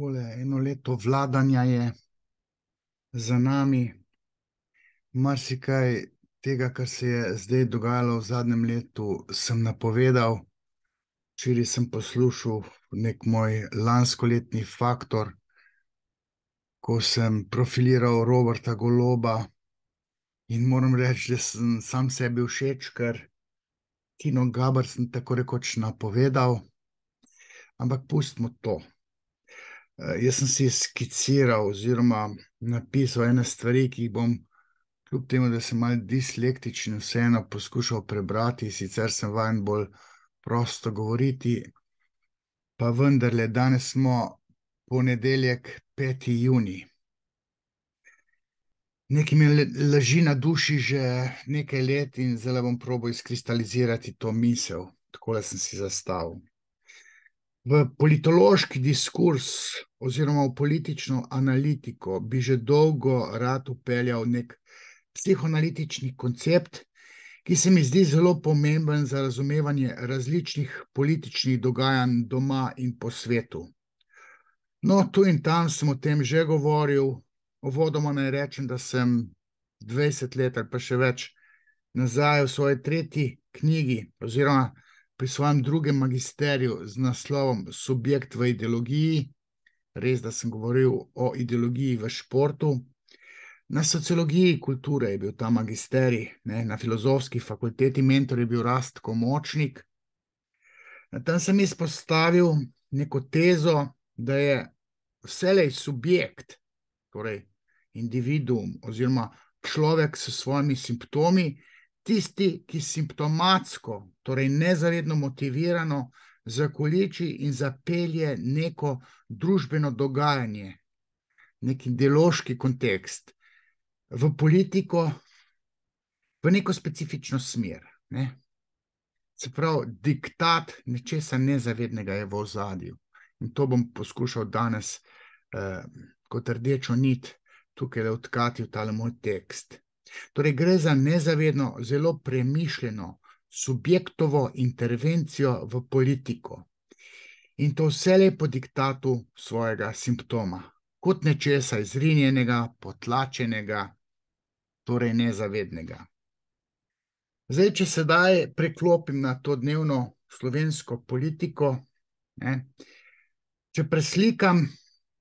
Tole eno leto vladanja je za nami. Marsikaj tega, kar se je zdaj dogajalo v zadnjem letu, sem napovedal. Včeraj sem poslušal nek moj lanskoletni Faktor, ko sem profiliral Roberta Goloba, in moram reči, da sem sam sebi všeč, ker Tino Gaber sem tako rekoč napovedal, ampak pustimo to. Jaz sem si skiciral oziroma napisal ene stvari, ki jih bom, kljub temu, da sem malo dislektičen, vseeno poskušal prebrati, sicer sem vajen bolj prosto govoriti, pa vendarle danes smo ponedeljek, 5. junij. Nekaj mi leži na duši že nekaj let in zdaj bom probal izkristalizirati to misel. Takole sem si zastavil. V politološki diskurs oziroma v politično analitiko bi že dolgo rad vpeljal nek psihoanalitični koncept, ki se mi zdi zelo pomemben za razumevanje različnih političnih dogajanj doma in po svetu. No, tu in tam sem o tem že govoril. Uvodoma naj rečem, da sem 20 let ali pa še več nazaj v svoji 3. knjigi oziroma pri svojem 2. magisteriju z naslovom Subjekt v ideologiji, res da sem govoril o ideologiji v športu. Na sociologiji kulture je bil ta magisterij, na filozofski fakulteti mentor je bil Rastko Močnik. Tam sem izpostavil neko tezo, da je vselej subjekt, torej individuum oziroma človek s svojimi simptomi, tisti, ki simptomatsko, torej nezavedno motivirano, zakoliči in zapelje neko družbeno dogajanje, nek ideološki kontekst, v politiko, v neko specifično smer. Se pravi, diktat nečesa nezavednega je v ozadju. In to bom poskušal danes kot rdečo nit tukaj odtkati v tale moj tekst. Torej gre za nezavedno, zelo premišljeno subjektovo intervencijo v politiko. In to vselej po diktatu svojega simptoma, kot nečesa izrinjenega, potlačenega, torej nezavednega. Zdaj, če sedaj preklopim na to dnevno slovensko politiko, če preslikam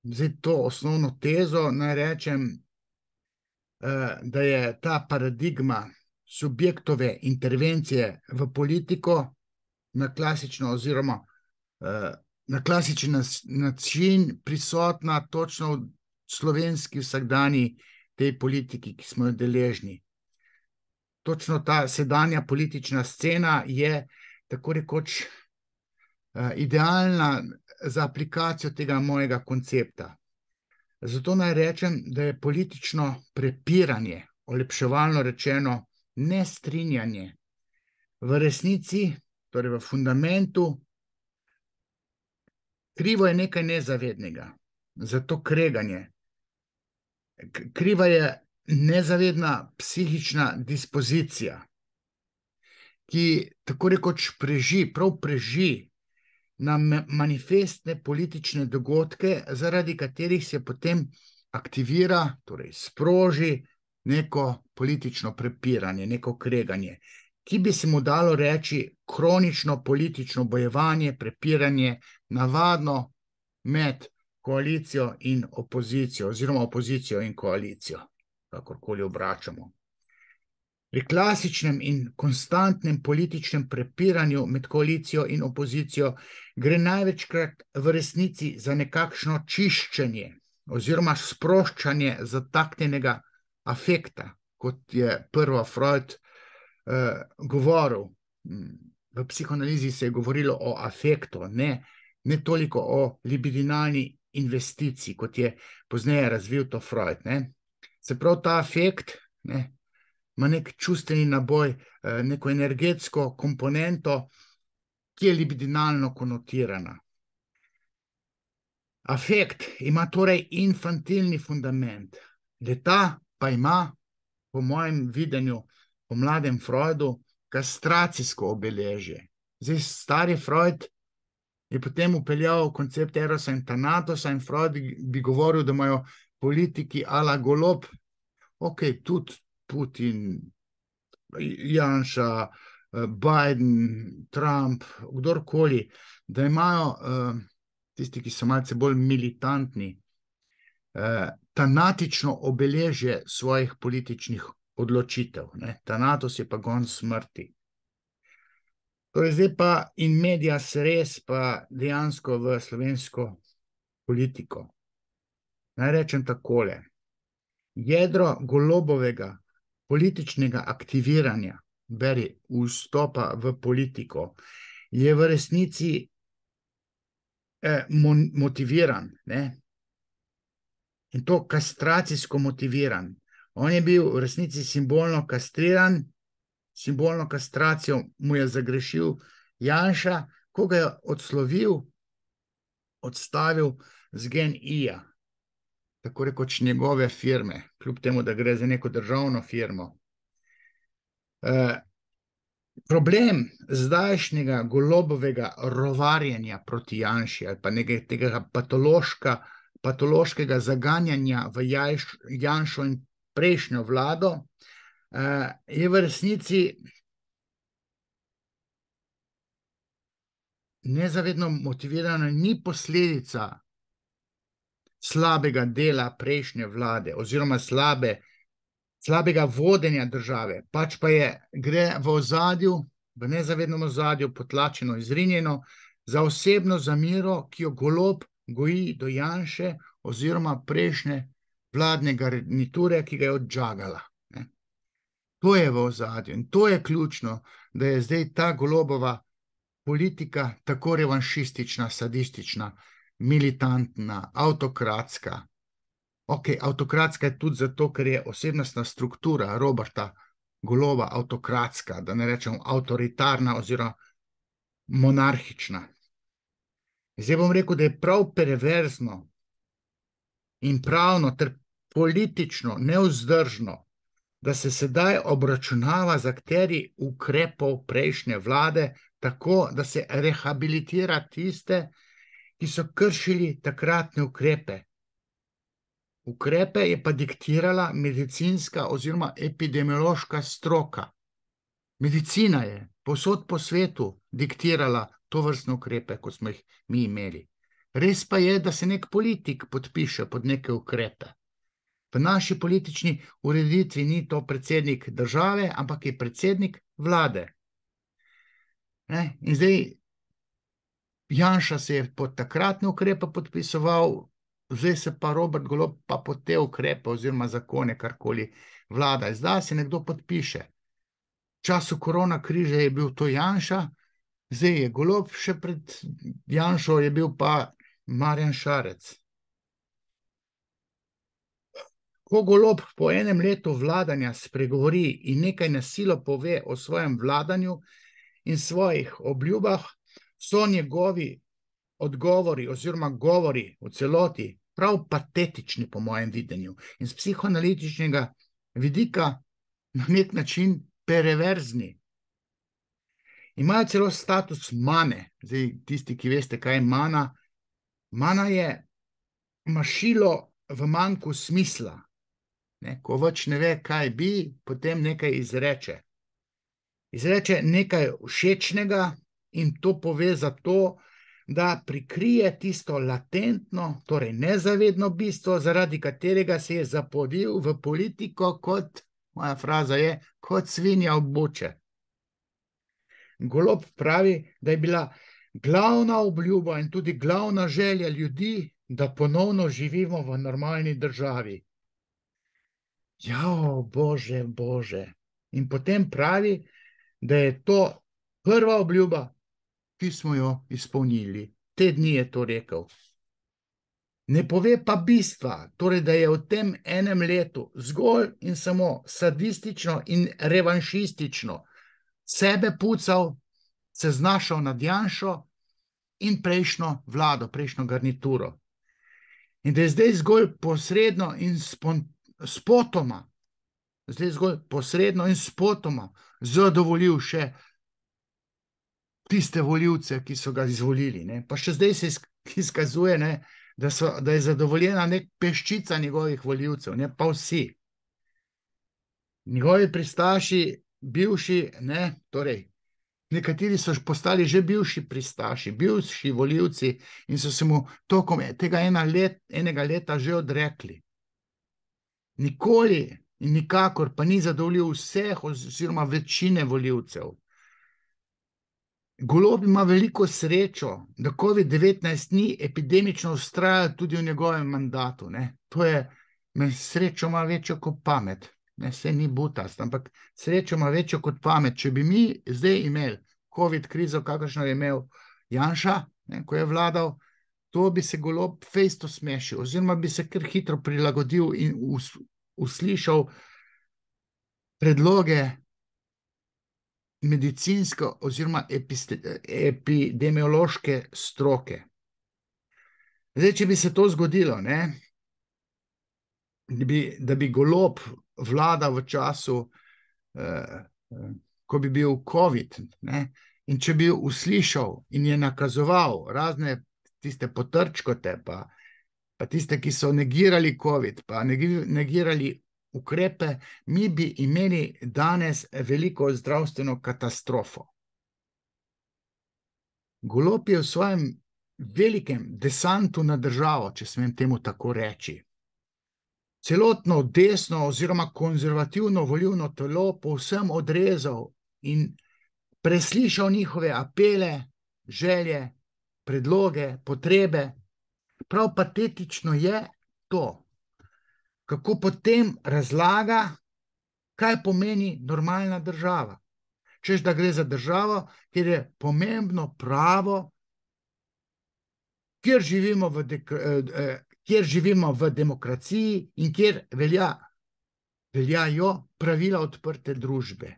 zdaj to osnovno tezo, naj rečem, da je ta paradigma subjektove intervencije v politiko na klasično oziroma na klasičen način prisotna točno v slovenski vsakdanji tej politiki, ki smo jo deležni. Točno ta sedanja politična scena je tako rekoč idealna za aplikacijo tega mojega koncepta. Zato naj rečem, da je politično prepiranje, olepševalno rečeno nestrinjanje, v resnici, torej v fundamentu, krivo je nekaj nezavednega, zato kreganje. Kriva je nezavedna psihična dispozicija, ki tako rekoč prav preži na manifestne politične dogodke, zaradi katerih se potem aktivira, torej sproži neko politično prepiranje, neko kreganje, ki bi se mu dalo reči kronično politično bojevanje, prepiranje, navadno med koalicijo in opozicijo, oziroma opozicijo in koalicijo, kakorkoli obračamo. Pri klasičnem in konstantnem političnem prepiranju med koalicijo in opozicijo gre največkrat v resnici za nekakšno čiščenje oziroma sproščanje zataknjenega afekta, kot je prvo Freud govoril. V psihoanalizi se je govorilo o afektu, ne toliko o libidinalni investiciji, kot je pozneje razvil to Freud. Se pravi, ta afekt ima nek čustveni naboj, neko energetsko komponento, ki je libidinalno konotirana. Afekt ima torej infantilni fundament, ta pa ima, po mojem videnju, po mladem Freudu, kastracijsko obeležje. Zdaj, stari Freud je potem upeljal koncept Erosa in Thanatosa in Freud bi govoril, da imajo politiki ala Golob, ok, tudi Putin, Janša, Biden, Trump, kdorkoli, da imajo tisti, ki so malce bolj militantni, tanatično obeležje svojih političnih odločitev. Thanatos je pa gon smrti. Torej, zdaj pa in medias res pa dejansko v slovensko politiko. Naj rečem takole. Jedro Golobovega političnega aktiviranja, beri vstopa v politiko, je v resnici motiviran, ne? In to kastracijsko motiviran. On je bil v resnici simbolno kastriran, simbolno kastracijo mu je zagrešil Janša, ko ga je odslovil, odstavil z GEN-I-ja, tako rekoč njegove firme, kljub temu, da gre za neko državno firmo. Problem zdajšnjega Golobovega rovarjenja proti Janši ali pa nekega patološkega zaganjanja v Janšo in prejšnjo vlado je v resnici nezavedno motivirana, ni posledica slabega dela prejšnje vlade oziroma slabega vodenja države, pač pa gre v ozadju, v nezavednem ozadju potlačeno, izrinjeno za osebno zamero, ki jo Golob goji do Janše oziroma prejšnje vladne garniture, ki ga je odžagala. To je v ozadju in to je ključno, da je zdaj ta Golobova politika tako revanšistična, sadistična, militantna, avtokratska. Ok, avtokratska je tudi zato, ker je osebnostna struktura Roberta Goloba avtokratska, da ne rečem avtoritarna oziroma monarhična. Zdaj bom rekel, da je prav perverzno in pravno ter politično nevzdržno, da se sedaj obračunava z akterji ukrepov prejšnje vlade, tako da se rehabilitira tiste, ki so kršili takratne ukrepe. Ukrepe je pa diktirala medicinska oziroma epidemiološka stroka. Medicina je povsod po svetu diktirala tovrstne ukrepe, kot smo jih mi imeli. Res pa je, da se nek politik podpiše pod neke ukrepe. V naši politični ureditvi ni to predsednik države, ampak je predsednik vlade. In zdaj Janša se je pod takratne ukrepe podpisoval, zdaj se pa Robert Golob pa pod te ukrepe oziroma zakone, karkoli vlada. Zdaj se nekdo podpiše. V času korona križe je bil to Janša, zdaj je Golob, še pred Janšo je bil pa Marjan Šarec. Ko Golob po enem letu vladanja spregovori in nekaj na silo pove o svojem vladanju in svojih obljubah, so njegovi odgovori oziroma govori v celoti prav patetični po mojem videnju in z psihoanalitičnega vidika na nek način perverzni. Imajo celo status mane. Zdaj, tisti, ki veste, kaj je mana. Mana je mašilo v manjku smisla. Ko več ne ve, kaj bi, potem nekaj izreče. Izreče nekaj všečnega in to pove zato, da prikrije tisto latentno, torej nezavedno bistvo, zaradi katerega se je zapodil v politiko kot, moja fraza je, kot svinja v buče. Golob pravi, da je bila glavna obljuba in tudi glavna želja ljudi, da ponovno živimo v normalni državi. Bože, Bože. In potem pravi, da je to prva obljuba, ki smo jo izpolnili. Te dni je to rekel. Ne pove pa bistva, torej, da je v tem enem letu zgolj in samo sadistično in revanšistično sebe pucal, se znašel nad Janšo in prejšnjo vlado, prejšnjo garnituro. In da je zdaj zgolj posredno in spotoma, zadovoljil še tiste volivce, ki so ga izvolili. Ne. Pa še zdaj se izkazuje, ne, da je zadovoljena nek peščica njegovih volivcev, ne pa vsi. Njegovi pristaši, bivši, ne, torej, nekateri so postali že bivši pristaši, bivši volivci in so se mu tokom tega enega leta že odrekli. Nikoli in nikakor pa ni zadovoljil vseh oziroma večine volivcev. Golob ima veliko srečo, da COVID-19 ni epidemično vztrajal tudi v njegovem mandatu. Ne. To je srečo ima večjo kot pamet. Ne, saj ni butast, ampak srečo ima večjo kot pamet. Če bi mi zdaj imeli COVID krizo, kakršno je imel Janša, ne, ko je vladal, to bi se Golob fejsto smešil, oziroma bi se kar hitro prilagodil in uslišal predloge medicinske oziroma epidemiološke stroke. Zdaj, če bi se to zgodilo, ne, da bi Golob vladal v času, ko bi bil COVID, ne, in če bi uslišal in je nakazoval razne tiste potrčkote, pa tiste, ki so negirali COVID, pa negirali ukrepe, mi bi imeli danes veliko zdravstveno katastrofo. Golob je v svojem velikem desantu na državo, če smem temu tako reči, celotno desno oziroma konzervativno volilno telo povsem odrezal in preslišal njihove apele, želje, predloge, potrebe. Prav patetično je to, kako potem razlaga, kaj pomeni normalna država. Češ, da gre za državo, kjer je pomembno pravo, kjer živimo v demokraciji in kjer veljajo pravila odprte družbe.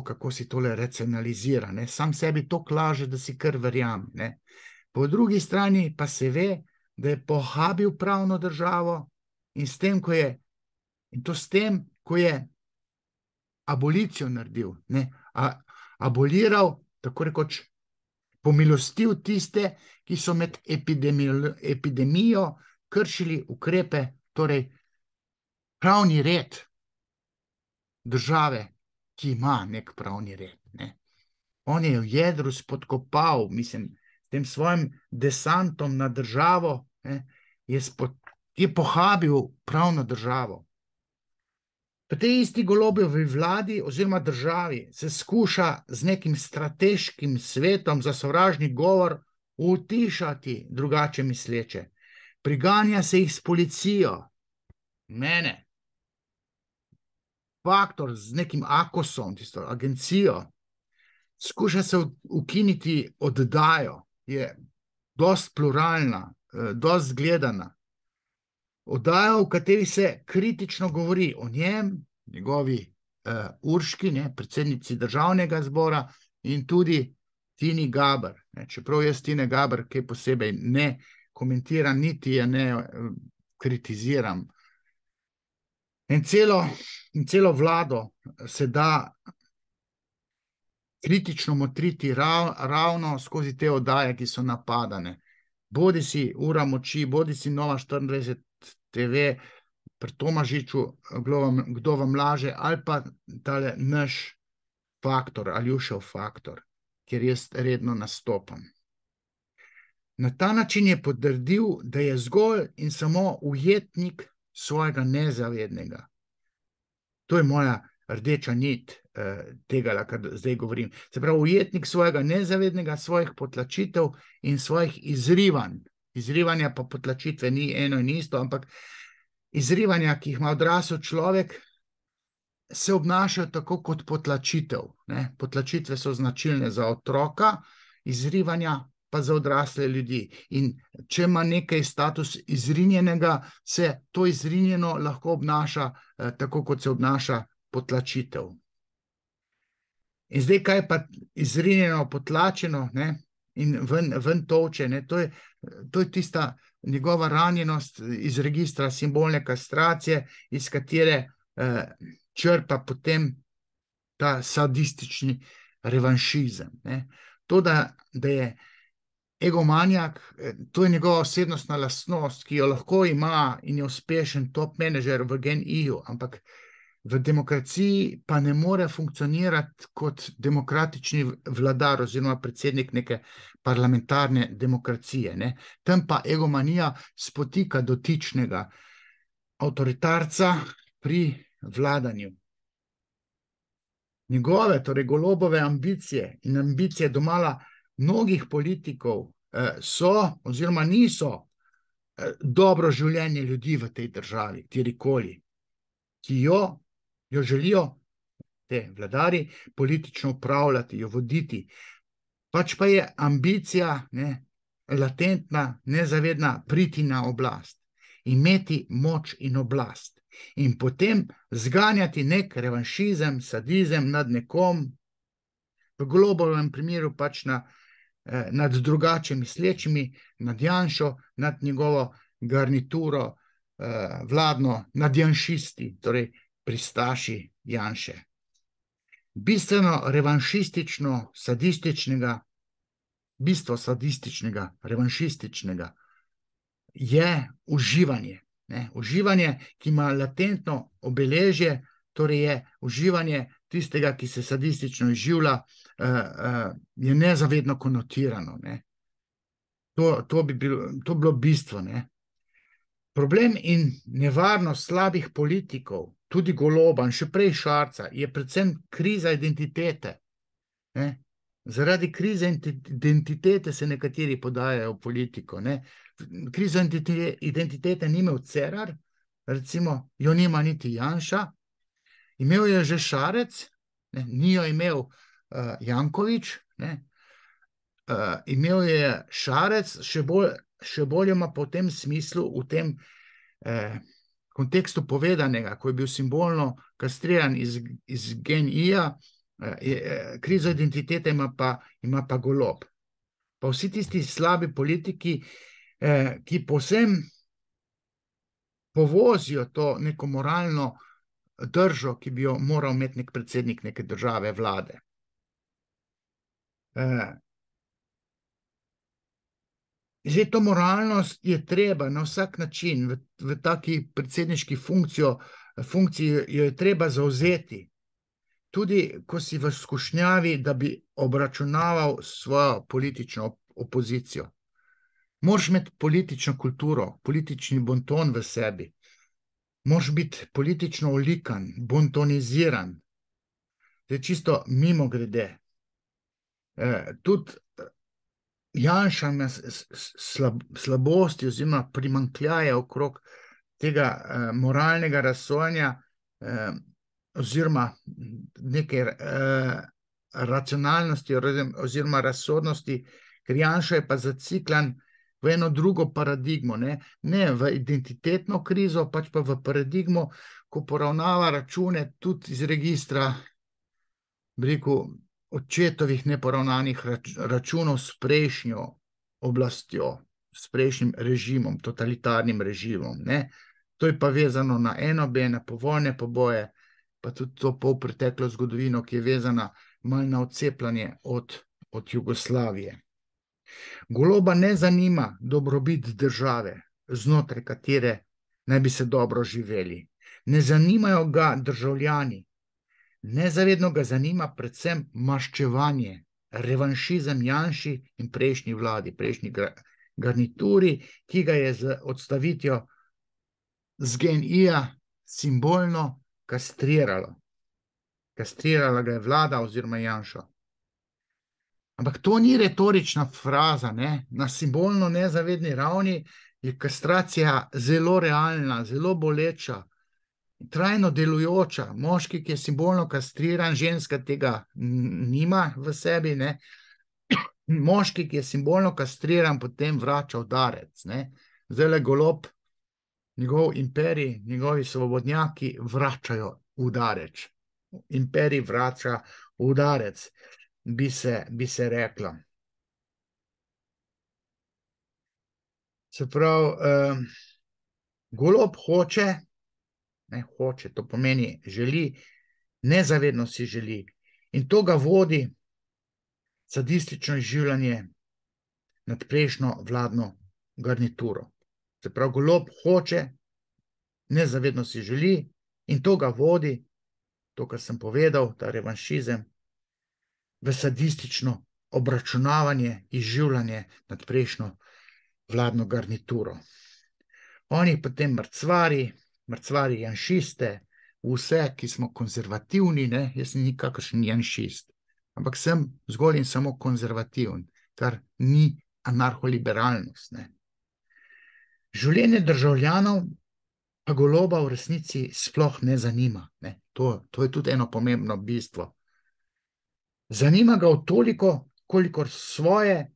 Kako si tole racionalizira, ne? Sam sebi to laže, da si kar verjame, ne? Po drugi strani pa se ve, da je pohabil pravno državo in s tem, ko je abolicijo naredil, ne? Aboliral, tako rekoč, pomilostil tiste, ki so med epidemijo kršili ukrepe, torej pravni red države, ki ima nek pravni red, ne. On je v jedru spodkopal, mislim, s tem svojim desantom na državo, ne, je pohabil pravno državo. Pa tej isti Golobovi vladi oziroma državi se skuša z nekim strateškim svetom za sovražni govor utišati drugače misleče. Priganja se jih s policijo, mene, Faktor z nekim Akosom, tisto agencijo, skuša se ukiniti oddajo, je dosti pluralna, dosti gledana. Oddaja, v kateri se kritično govori o njem, njegovi Urški, ne, predsednici Državnega zbora, in tudi Tini Gaber. Ne, čeprav jaz Tine Gaber kaj posebej ne komentiram, niti je ne kritiziram. In celo vlado se da kritično motriti ravno skozi te oddaje, ki so napadane. Bodi si Ura moči, bodi si Nova 24 TV, pri Tomažiču, Kdo vam laže, ali pa tale naš Faktor, Aljušev Faktor, kjer jaz redno nastopam. Na ta način je potrdil, da je zgolj in samo ujetnik svojega nezavednega. To je moja rdeča nit tega, kar zdaj govorim. Se pravi, ujetnik svojega nezavednega, svojih potlačitev in svojih izrivanj. Izrivanja pa potlačitve ni eno in isto, ampak izrivanja, ki jih ima odrasel človek, se obnašajo tako kot potlačitev, ne? Potlačitve so značilne za otroka, izrivanja pa za odrasle ljudi. In če ima nekaj status izrinjenega, se to izrinjeno lahko obnaša tako, kot se obnaša potlačitev. In zdaj, kaj pa izrinjeno, potlačeno, ne? In ven tolče, ne? To je tista njegova ranjenost iz registra simbolne kastracije, iz katere črpa potem ta sadistični revanšizem. Ne. To, da je egomanjak, to je njegova osebnostna lastnost, ki jo lahko ima in je uspešen top menedžer v GEN-I-ju, ampak v demokraciji pa ne more funkcionirati kot demokratični vladar oziroma predsednik neke parlamentarne demokracije. Ne. Tam pa egomanija spotika dotičnega avtoritarca pri vladanju. Njegove, torej Golobove ambicije in ambicije domala mnogih politikov so oziroma niso dobro življenje ljudi v tej državi, kjerikoli, ki jo želijo te vladari politično upravljati, jo voditi. Pač pa je ambicija latentna, nezavedna priti na oblast, imeti moč in oblast in potem zganjati nek revanšizem, sadizem nad nekom, v Golobovem primeru pač nad drugače mislečimi, nad Janšo, nad njegovo garnituro vladno, nad janšisti, torej pristaši Janše. Bistveno revanšistično, sadističnega, bistvo sadističnega, revanšističnega je uživanje. Uživanje, ki ima latentno obeležje, torej je uživanje tistega, ki se sadistično izživlja, je nezavedno konotirano. To bi bilo bistvo. Problem in nevarnost slabih politikov, tudi Goloba in še prej Šarca, je predvsem kriza identitete. Zaradi krize identitete se nekateri podajajo v politiko. Kriza identitete ni imel Cerar, recimo jo nima niti Janša, imel je že Šarec, ni jo imel Janković, imel je Šarec, še bolj ima po tem smislu, v tem kontekstu povedanega, ko je bil simbolno kastriran iz GEN-I-ja, krizo identitete ima pa Golob. Pa vsi tisti slabi politiki, ki povsem povozijo to neko moralno držo, ki bi jo moral imeti nek predsednik neke države, vlade. Zdaj, to moralnost je treba na vsak način, v taki predsedniški funkciji jo je treba zauzeti. Tudi, ko si v skušnjavi, da bi obračunaval svojo politično opozicijo. Moraš imeti politično kulturo, politični bonton v sebi. Moraš biti politično olikan, bontoniziran. Zdaj, čisto mimogrede. Tudi Janša ima slabosti oziroma primanjkljaje okrog tega moralnega razsojanja oziroma neke racionalnosti oziroma razsodnosti, ker Janša je pa zaciklan v eno drugo paradigmo, ne v identitetno krizo, pač pa v paradigmo, ko poravnava račune tudi iz registra, bi rekel, očetovih neporavnanih računov s prejšnjo oblastjo, s prejšnjim režimom, totalitarnim režimom. To je pa vezano na NOB, na povojne poboje, pa tudi to polpreteklo zgodovino, ki je vezana malo na odcepljanje od Jugoslavije. Goloba ne zanima dobrobit države, znotraj katere naj bi se dobro živeli. Ne zanimajo ga državljani. Nezavedno ga zanima predvsem maščevanje, revanšizem Janši in prejšnji vladi, prejšnji garnituri, ki ga je z odstavitjo z GEN-I-ja simbolno kastriralo. Kastrirala ga je vlada oziroma Janša. Ampak to ni retorična fraza, na simbolno nezavedni ravni je kastracija zelo realna, zelo boleča, trajno delujoča. Moški, ki je simbolno kastriran, ženska tega nima v sebi, moški, ki je simbolno kastriran, potem vrača udarec. Zdajle Golob, njegov imperij, njegovi svobodnjaki vračajo udarec. Imperij vrača udarec, bi se reklo. Se pravi, Golob hoče, to pomeni želi, nezavedno si želi. In to ga vodi sadistično izživljanje nad prejšnjo vladno garnituro. Se pravi, Golob hoče, nezavedno si želi in to ga vodi, to, kar sem povedal, ta revanšizem, v sadistično obračunavanje, izživljanje nad prejšnjo vladno garnituro. Oni potem mrcvari janšiste, vse, ki smo konzervativni, ne, jaz sem nikakršen janšist, ampak sem zgolj in samo konzervativen, kar ni anarholiberalnost, ne. Življenje državljanov pa Goloba v resnici sploh ne zanima, ne. To je tudi eno pomembno bistvo. Zanima ga toliko, kolikor svoje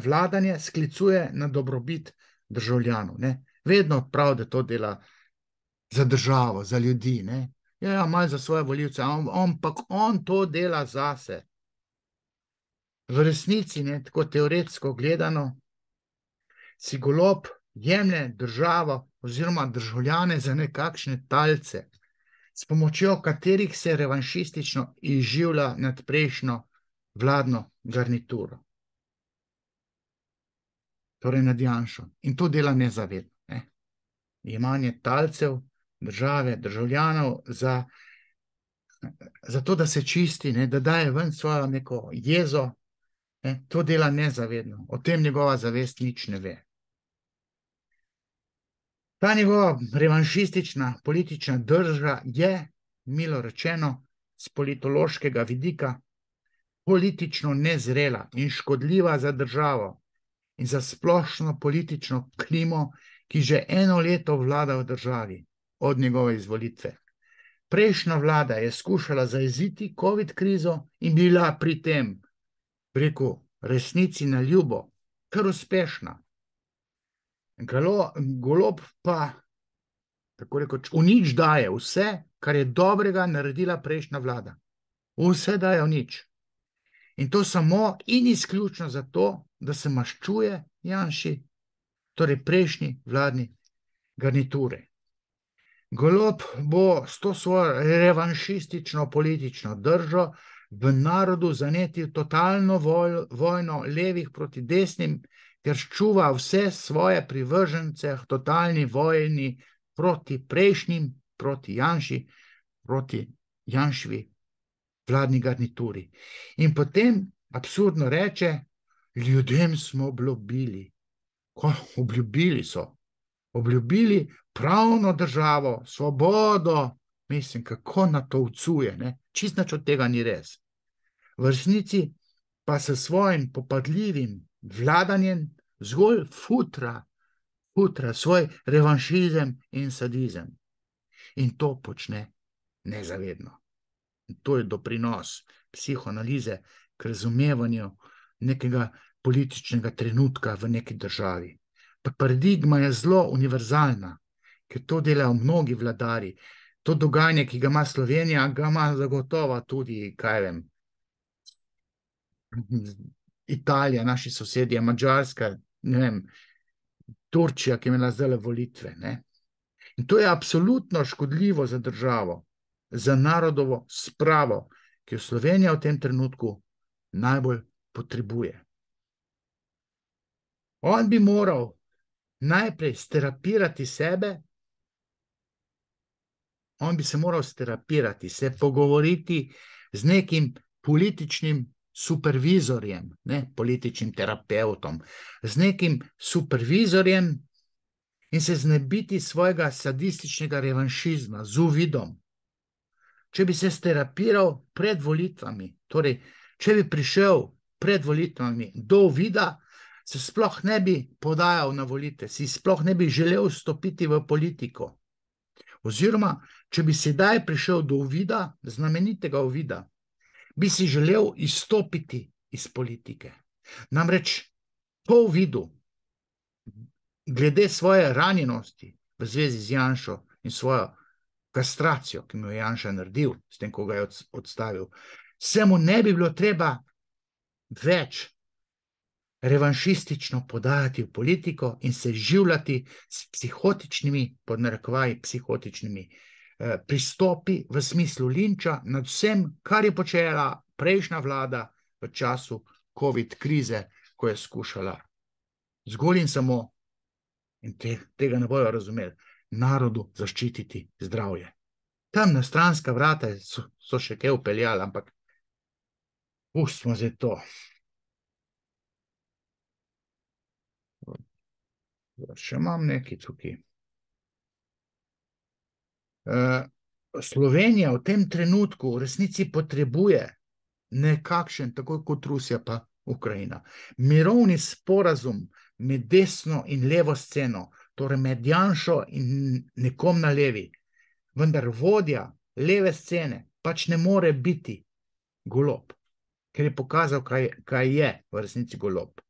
vladanje sklicuje na dobrobit državljanov, ne. Vedno prav, da to dela za državo, za ljudi, ne. Ja, malo za svoje volivce, ampak on to dela zase. V resnici, ne, tako teoretsko gledano, si Golob jemlje državo oziroma državljane za nekakšne talce, s pomočjo katerih se revanšistično izživlja nad prejšnjo vladno garnituro. Torej nad Janšo. In to dela nezavedno, ne. Jemanje talcev, države, državljanov za to, da se čisti, ne, da daje ven svojo neko jezo, ne, to dela nezavedno. O tem njegova zavest nič ne ve. Ta njegova revanšistična politična drža je, milo rečeno, z politološkega vidika politično nezrela in škodljiva za državo in za splošno politično klimo, ki že eno leto vlada v državi od njegove izvolitve. Prejšnja vlada je skušala zajeziti COVID krizo in bila pri tem, rekel, resnici na ljubo, kar uspešna. Golob pa, tako rekoč, v nič daje vse, kar je dobrega naredila prejšnja vlada. Vse daje v nič. In to samo in izključno zato, da se maščuje Janši, torej prejšnji vladni garniture. Golob bo s to svojo revanšistično politično držo v narodu zanetil totalno vojno levih proti desnim, ker ščuva vse svoje privržence v totalni vojni proti prejšnjim, proti Janši, proti Janševi vladni garnituri. In potem absurdno reče, ljudem smo obljubili. Ko obljubili so? Obljubili pravno državo, svobodo, mislim, kako natovcuje, ne? Čist nič od tega ni res. V resnici pa s svojim popadljivim vladanjem zgolj futra svoj revanšizem in sadizem. In to počne nezavedno. In to je doprinos psihoanalize k razumevanju nekega političnega trenutka v neki državi. Pa paradigma je zelo univerzalna, ker to delajo mnogi vladari. To dogajanje, ki ga ima Slovenija, ga ima zagotovo tudi, kaj vem, Italija, naši sosedje, Madžarska, ne vem, Turčija, ki je imela zdaj volitve, ne. In to je absolutno škodljivo za državo, za narodovo spravo, ki jo Slovenija v tem trenutku najbolj potrebuje. On bi moral najprej sterapirati sebe, on bi se moral sterapirati, se pogovoriti z nekim političnim supervizorjem, ne političnim terapeutom, z nekim supervizorjem in se znebiti svojega sadističnega revanšizma z uvidom. Če bi se sterapiral pred volitvami, torej, če bi prišel pred volitvami do uvida, se sploh ne bi podajal na volitve, si sploh ne bi želel vstopiti v politiko. Oziroma, če bi sedaj prišel do uvida, znamenitega uvida, bi si želel izstopiti iz politike. Namreč po uvidu, glede svoje ranjenosti v zvezi z Janšo in svojo kastracijo, ki mu je Janša naredil, s tem, ko ga je odstavil, se mu ne bi bilo treba več revanšistično podajati v politiko in se življati s psihotičnimi, pod narekovaji psihotičnimi pristopi v smislu linča nad vsem, kar je počela prejšnja vlada v času COVID krize, ko je skušala zgolj in samo, in tega ne bojo razumeli, narodu zaščititi zdravje. Tam na stranska vrata so še kaj upeljali, ampak pustimo zdaj to. Še imam nekaj tukaj. Slovenija v tem trenutku v resnici potrebuje nekakšen, tako kot Rusija pa Ukrajina, mirovni sporazum med desno in levo sceno, torej med Janšo in nekom na levi. Vendar vodja leve scene pač ne more biti Golob, ker je pokazal, kaj je v resnici Golob.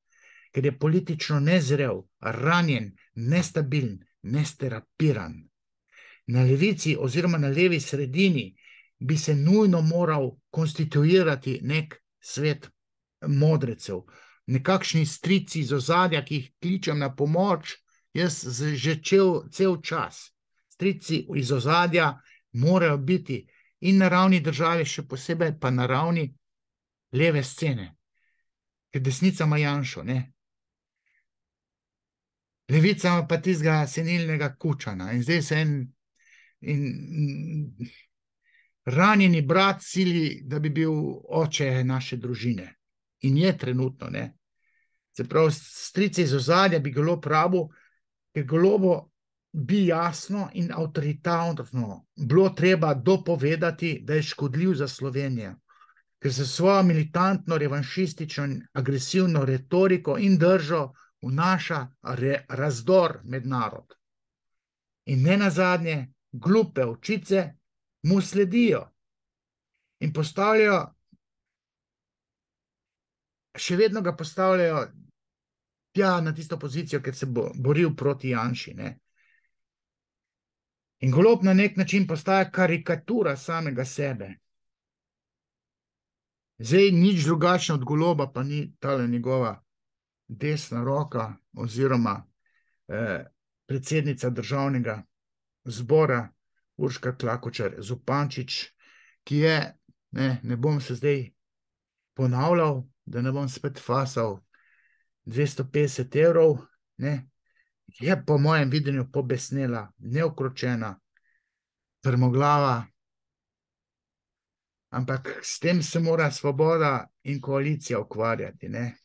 Ker je politično nezrel, ranjen, nestabilen, nesterapiran. Na levici oziroma na levi sredini bi se nujno moral konstituirati nek svet modrecev, nekakšni strici iz ozadja, ki jih kličem na pomoč, jaz že cel čas. Strici iz ozadja morajo biti in na ravni države, še posebej pa na ravni leve scene, ker desnica ima Janšo, ne? Levica ima pa tistega senilnega Kučana in zdaj se ranjeni brat sili, da bi bil oče naše družine. In je trenutno, ne. Se pravi, strici iz ozadja bi Golob rabil, ker Golobo bi jasno in avtoritarno bilo treba dopovedati, da je škodljiv za Slovenijo, ker se svojo militantno, revanšistično in agresivno retoriko in držo vnaša razdor med narod. In ne nazadnje, glupe očice mu sledijo in postavljajo, še vedno ga postavljajo tja na tisto pozicijo, ker se bo boril proti Janši, ne. In Golob na nek način postaja karikatura samega sebe. Zdaj nič drugačno od Goloba, pa ni tale njegova desna roka oziroma predsednica državnega zbora Urška Klakočar Zupančič, ki je, ne bom se zdaj ponavljal, da ne bom spet fasal 250 evrov, ne, je po mojem videnju pobesnela, neukročena, trmoglava, ampak s tem se mora Svoboda in koalicija ukvarjati, ne.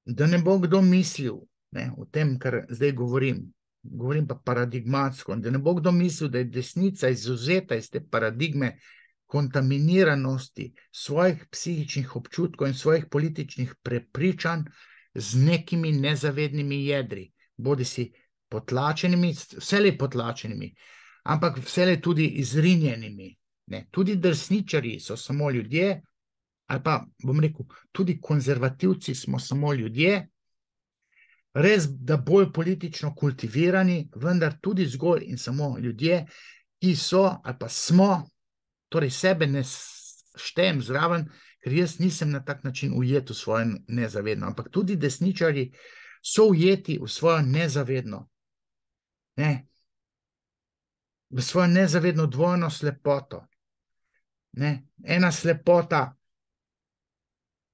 Da ne bo kdo mislil, ne, o tem, kar zdaj govorim pa paradigmatsko, da ne bo kdo mislil, da je desnica izvzeta iz te paradigme kontaminiranosti svojih psihičnih občutkov in svojih političnih prepričanj z nekimi nezavednimi jedri, bodisi potlačenimi, vselej potlačenimi, ampak vselej tudi izrinjenimi. Ne, tudi desničarji so samo ljudje, ali pa, bom rekel, tudi konzervativci smo samo ljudje, res da bolj politično kultivirani, vendar tudi zgolj in samo ljudje, ki so ali pa smo, torej sebe ne štejem zraven, ker jaz nisem na tak način ujet v svojo nezavedno, ampak tudi desničarji so ujeti v svojo nezavedno, ne, v svojo nezavedno dvojno slepoto. Ne, ena slepota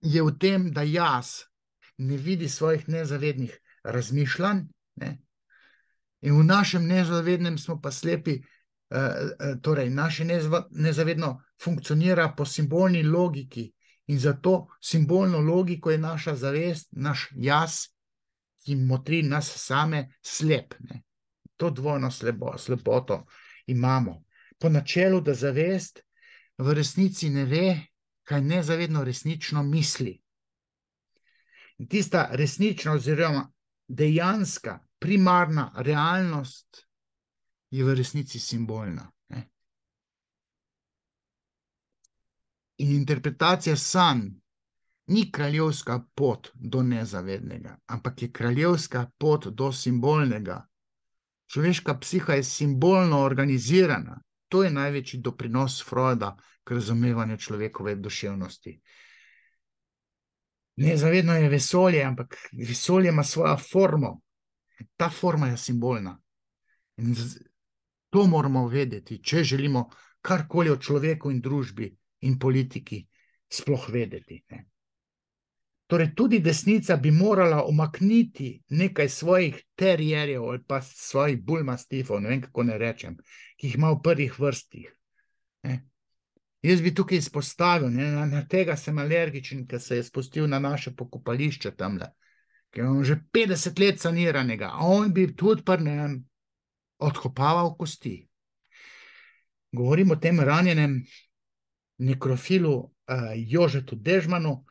je v tem, da jaz ne vidi svojih nezavednih razmišljanj, ne, in v našem nezavednem smo pa slepi, torej naše nezavedno funkcionira po simbolni logiki in zato simbolno logiko je naša zavest, naš jaz, ki motri nas same, slep, ne. To dvojno slepoto imamo. Po načelu, da zavest v resnici ne ve, kaj nezavedno resnično misli. In tista resnična oziroma dejanska, primarna realnost je v resnici simbolna, ne. In interpretacija sanj ni kraljevska pot do nezavednega, ampak je kraljevska pot do simbolnega. Človeška psiha je simbolno organizirana. To je največji doprinos Freuda k razumevanju človekove duševnosti. Nezavedno je vesolje, ampak vesolje ima svojo formo. Ta forma je simbolna. In to moramo vedeti, če želimo karkoli o človeku in družbi in politiki sploh vedeti. Ne. Torej, tudi desnica bi morala umakniti nekaj svojih terierjev ali pa svojih bulmastifov, ne vem, kako ne rečem, ki jih ima v prvih vrstih. Ne. Jaz bi tukaj izpostavil, ne, na tega sem alergičen, ker se je spustil na naše pokopališče tamle, ker imamo že 50 let saniranega, a on bi tudi odkopaval kosti. Govorim o tem ranjenem nekrofilu Jožetu Dežmanu,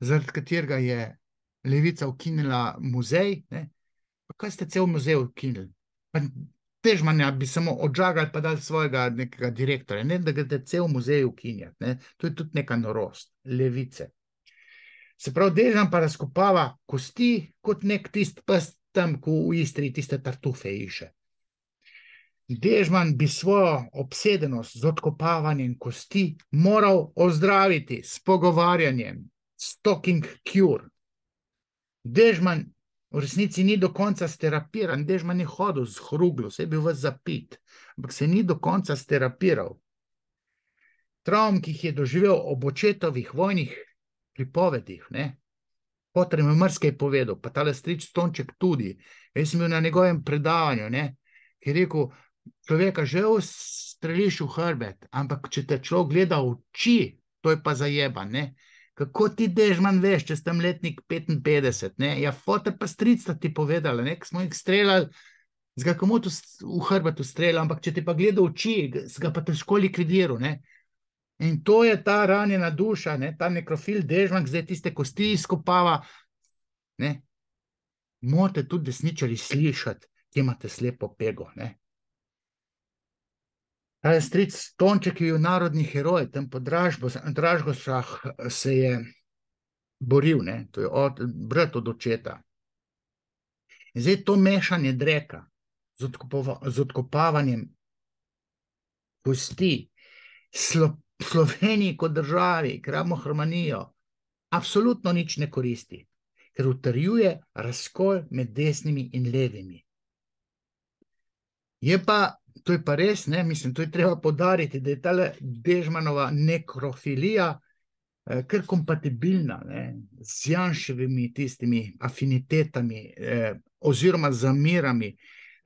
zaradi katerega je Levica ukinila muzej. Ne? Pa kaj ste cel muzej ukinili? Pa Dežmanja bi samo odžagali pa dali svojega nekega direktorja, ne da grede cel muzej ukinjati. Ne? To je tudi neka norost Levice. Se pravi, Dežman pa razkopava kosti kot nek tist pes tam, ko v Istri tiste tartufe iše. Dežman bi svojo obsedenost z odkopavanjem kosti moral ozdraviti s pogovarjanjem, s talking cure. Dežman v resnici ni do konca sterapiran, Dežman je hodil z hruglo, se je bil vas zapit, ampak se ni do konca sterapiral. Travm, ki jih je doživel ob očetovih vojnih pripovedih, ne? Potem je mrskej povedal, pa tale strič Stonček tudi. Jaz sem bil na njegovem predavanju, ne? Ki je rekel, človeka že streliš v hrbet, ampak če te človek gleda v oči, to je pa zajeban, ne? Kako ti Dežman veš, če sem letnik 55, ne? Ja, fote pa strica ti povedala, ne? Smo jih streljali, z ga komu v hrbetu streljali, ampak če ti pa gleda v oči, z ga pa težko likvidiral, ne? In to je ta ranjena duša, ne? Ta nekrofil Dežman, zdaj tiste kosti izkopava, ne? Morate tudi desničari slišati, kje imate slepo pego, ne? Ta je stric Stonček je bil narodni heroj, tam po Dražgošah se je boril, ne? To je brat od očeta. In zdaj to mešanje dreka z odkopavanjem kosti, Sloveniji kot državi, ker imamo harmonijo, absolutno nič ne koristi, ker utrjuje razkol med desnimi in levimi. To je pa res, ne, mislim, to je treba poudariti, da je tale Dežmanova nekrofilija kar kompatibilna, ne, z Janševimi tistimi afinitetami oziroma zamirami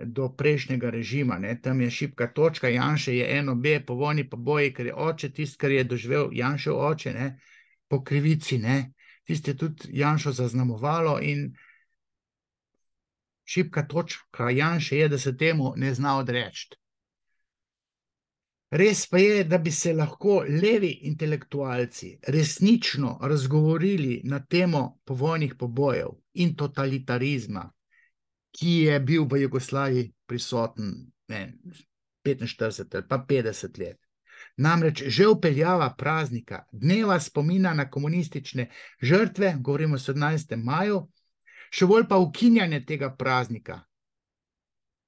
do prejšnjega režima, ne, tam je šibka točka, Janše je NOB, po vojni pa boji, ker je oče, tist, kar je doživel Janšev oče, ne, po krivici, ne, tist je tudi Janšo zaznamovalo in šibka točka Janše je, da se temu ne zna odreči. Res pa je, da bi se lahko levi intelektualci resnično razgovorili na temo povojnih pobojev in totalitarizma, ki je bil v Jugoslaviji prisoten 45 ali pa 50 let. Namreč že vpeljava praznika, dneva spomina na komunistične žrtve, govorimo o 17. maju, še bolj pa ukinjanje tega praznika.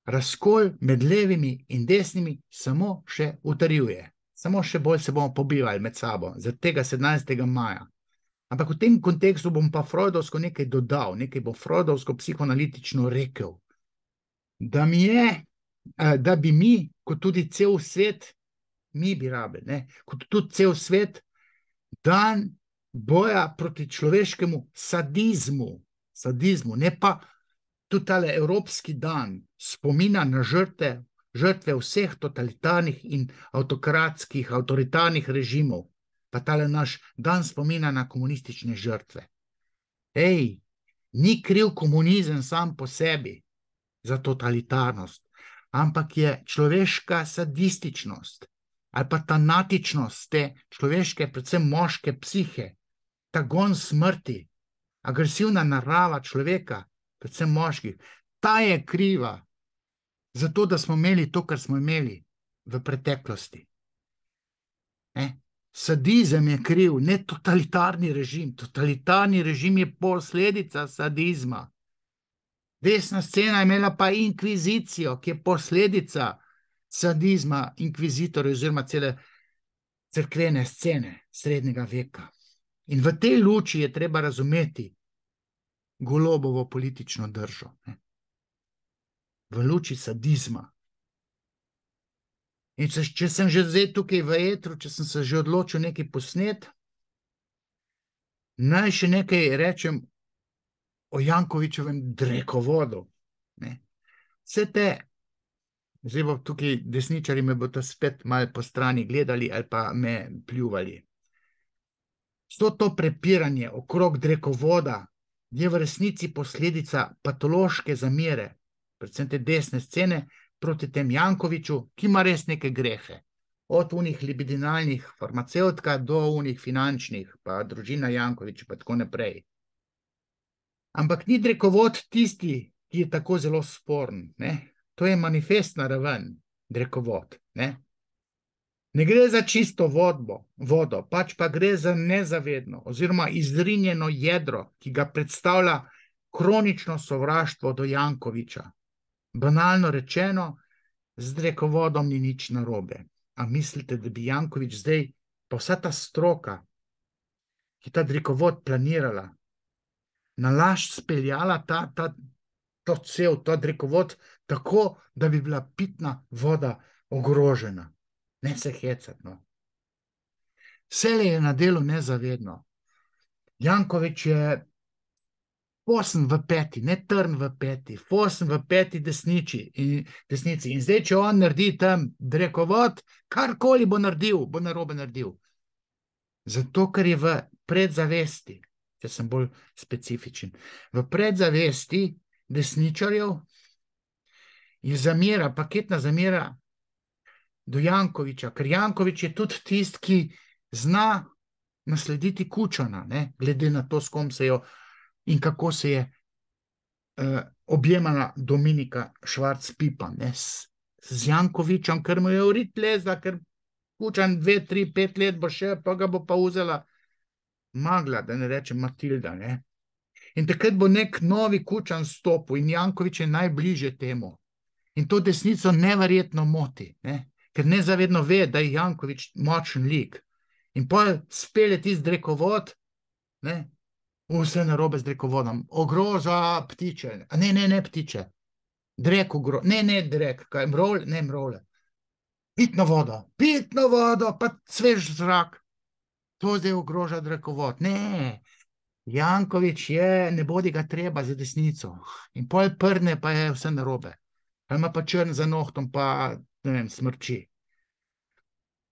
Razkol med levimi in desnimi samo še utrjuje. Samo še bolj se bomo pobivali med sabo, zaradi tega 17. maja. Ampak v tem kontekstu bom pa freudovsko nekaj dodal, nekaj bo freudovsko psihoanalitično rekel. Da bi mi, kot tudi cel svet, mi bi rabili, ne, kot tudi cel svet, dan boja proti človeškemu sadizmu, ne pa tudi tale evropski dan spomina na žrtve vseh totalitarnih in avtokratskih, avtoritarnih režimov, pa tale naš dan spomina na komunistične žrtve. Ej, ni kriv komunizem sam po sebi za totalitarnost, ampak je človeška sadističnost ali pa ta natičnost te človeške, predvsem moške psihe, ta gon smrti, agresivna narava človeka, predvsem moških, ta je kriva za to, da smo imeli to, kar smo imeli v preteklosti. Sadizem je kriv, ne totalitarni režim. Totalitarni režim je posledica sadizma. Desna scena je imela pa inkvizicijo, ki je posledica sadizma inkvizitorja oziroma cele cerkvene scene srednjega veka. In v tej luči je treba razumeti Golobovo politično držo. V luči sadizma. In če sem že zdaj tukaj v etru, če sem se že odločil nekaj posnet, naj še nekaj rečem o Jankovićevem drekovodu. Ne. Vse te, zdaj bo tukaj desničari me bodo spet malo po strani gledali ali pa me pljuvali. Vso to prepiranje okrog drekovoda je v resnici posledica patološke zamere, predvsem te desne scene, proti tem Jankoviću, ki ima res neke grehe. Od unih libidinalnih farmacevtka do unih finančnih, pa družina Janković, pa tako naprej. Ampak ni drekovod tisti, ki je tako zelo sporen. Ne? To je manifestna raven, drekovod. Ne gre za čisto vodo, pač pa gre za nezavedno oziroma izrinjeno jedro, ki ga predstavlja kronično sovraštvo do Jankovića. Banalno rečeno, z drekovodom ni nič narobe. A mislite, da bi Janković zdaj, pa vsa ta stroka, ki ta drekovod planirala, na laž speljala to cev, ta drekovod, tako, da bi bila pitna voda ogrožena? Ne se hecati, no. Vse je na delu nezavedno. Janković je fosen v peti, ne trn v peti, fosen v peti desnici. In zdaj, če on naredi tam drekovod, karkoli bo naredil, bo narobe naredil. Zato, ker je v predzavesti, če sem bolj specifičen, v predzavesti desničarjev je zamera, paketna zamera do Jankovića, ker Janković je tudi tist, ki zna naslediti Kučana, ne? Glede na to, s kom se jo in kako se je objemala Dominika Švarc-Pipan, z Jankovićem, ker mu je urit lezla, ker Kučan 2, 3, 5 let bo še, pa ga bo pa vzela Magla, da ne rečem Matilda. Ne? In takrat bo nek novi Kučan stopil in Janković je najbliže temu. In to desnico neverjetno moti, ne? Ker nezavedno ve, da je Janković močen lik. In pa spelje tisti drekovod, ne? Vse narobe z drekovodom. Ogroža ptiče. Ne ptiče. Drek ogroža. Ne drek. Kaj, mrole? Ne mrole. Pitno vodo, pa svež zrak. To zdaj ogroža drekovod. Ne. Janković je, ne bodi ga treba za desnico. In pol prne, pa je vse narobe. Pa ima pa črn za nohtom, pa ne vem, smrči.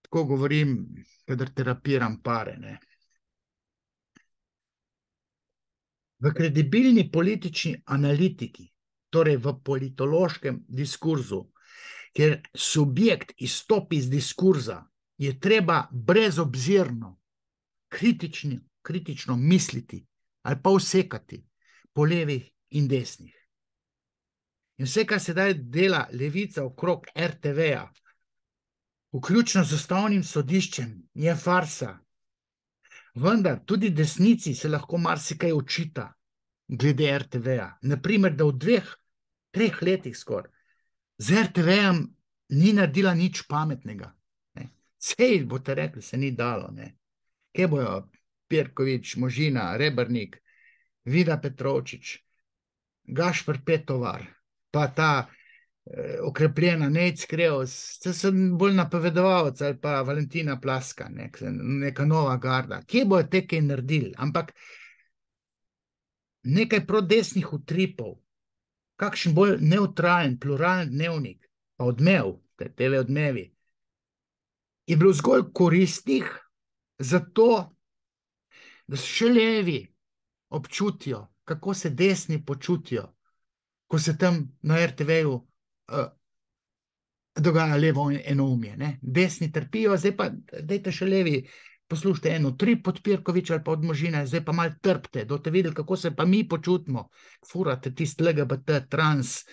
Tako govorim, kadar terapiram pare, ne. V kredibilni politični analitiki, torej v politološkem diskurzu, kjer subjekt izstopi iz diskurza, je treba brezobzirno, kritično misliti ali pa usekati po levih in desnih. In vse, kar sedaj dela levica okrog RTV-ja, vključno z Ustavnim sodiščem, je farsa. Vendar tudi desnici se lahko marsikaj očita glede RTV-ja. Naprimer, da v 2, 3 letih skoraj z RTV-jem ni naredila nič pametnega. Sej boste rekli, se ni dalo. Ne? Kje bojo Pirković, Možina, Rebernik, Vida Petrovčič, Gašper Petovar, pa ta okrepljena Nejc Krevs, to so bolj napovedovalci ali pa Valentina Plaska, neka nova garda. Kje bojo te kaj naredili? Ampak nekaj prodesnih utripov, kakšen bolj neutralen, pluralen dnevnik, pa Odmev, TV Odmevi, je bilo zgolj koristnih zato, da se še levi občutijo, kako se desni počutijo, ko se tam na RTV-ju dogaja levo enoumje. Ne? Desni trpijo, zdaj pa dajte še levi, poslušajte eno, 3 pod Pirkovića ali pa od Možine, zdaj pa malo trpte, da boste videli, kako se pa mi počutimo. Furate tist LGBT, trans,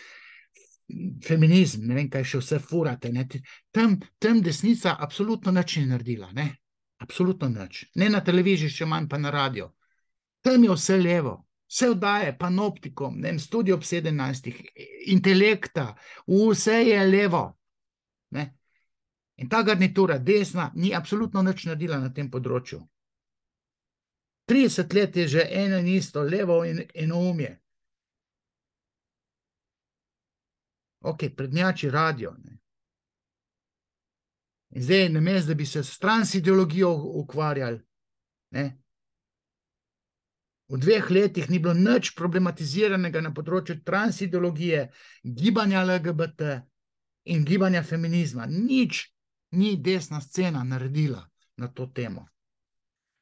feminizm, ne vem, kaj še vse furate. Ne? Tam desnica absolutno nič ni naredila. Ne? Absolutno nič. Ne na televiziji, še manj pa na radio. Tam je vse levo. Vse vdaje, Panoptikom, ne vem, Studio ob 17, Intelekta, vse je levo. Ne? In ta garnitura desna ni absolutno nič naredila na tem področju. 30 let je že eno in isto, levo in enoumje. Ok, prednjači radio. Ne? In zdaj, namesto da bi se s transideologijo ukvarjali, ne, v 2 letih ni bilo nič problematiziranega na področju transideologije, gibanja LGBT in gibanja feminizma. Nič ni desna scena naredila na to temo.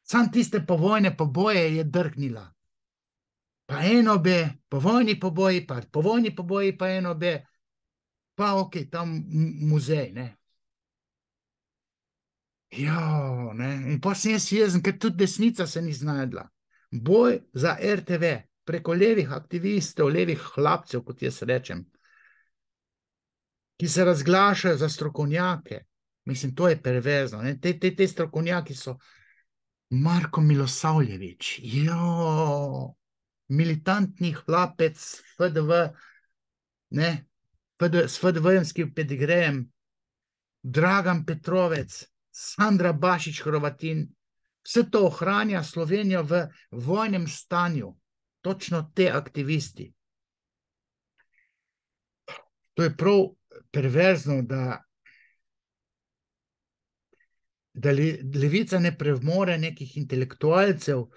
Sam tiste povojne poboje je drgnila. Pa NOB, povojni poboji, pa povojni poboji, pa NOB, pa ok, tam muzej, ne. Ja, ne, in pa sem jaz jezen, ker tudi desnica se ni znajdla. Boj za RTV preko levih aktivistov, levih hlapcev, kot jaz rečem, ki se razglašajo za strokovnjake. Mislim, to je perverzno, ne. Te strokovnjaki so Marko Milosavljević, militantni hlapec FDV, ne, s FDV-jemskim pedigrejem, Dragan Petrovec, Sandra Bašić Hrovatin, vse to ohranja Slovenijo v vojnem stanju. Točno te aktivisti. To je prav perverzno, da levica ne premore nekih intelektualcev,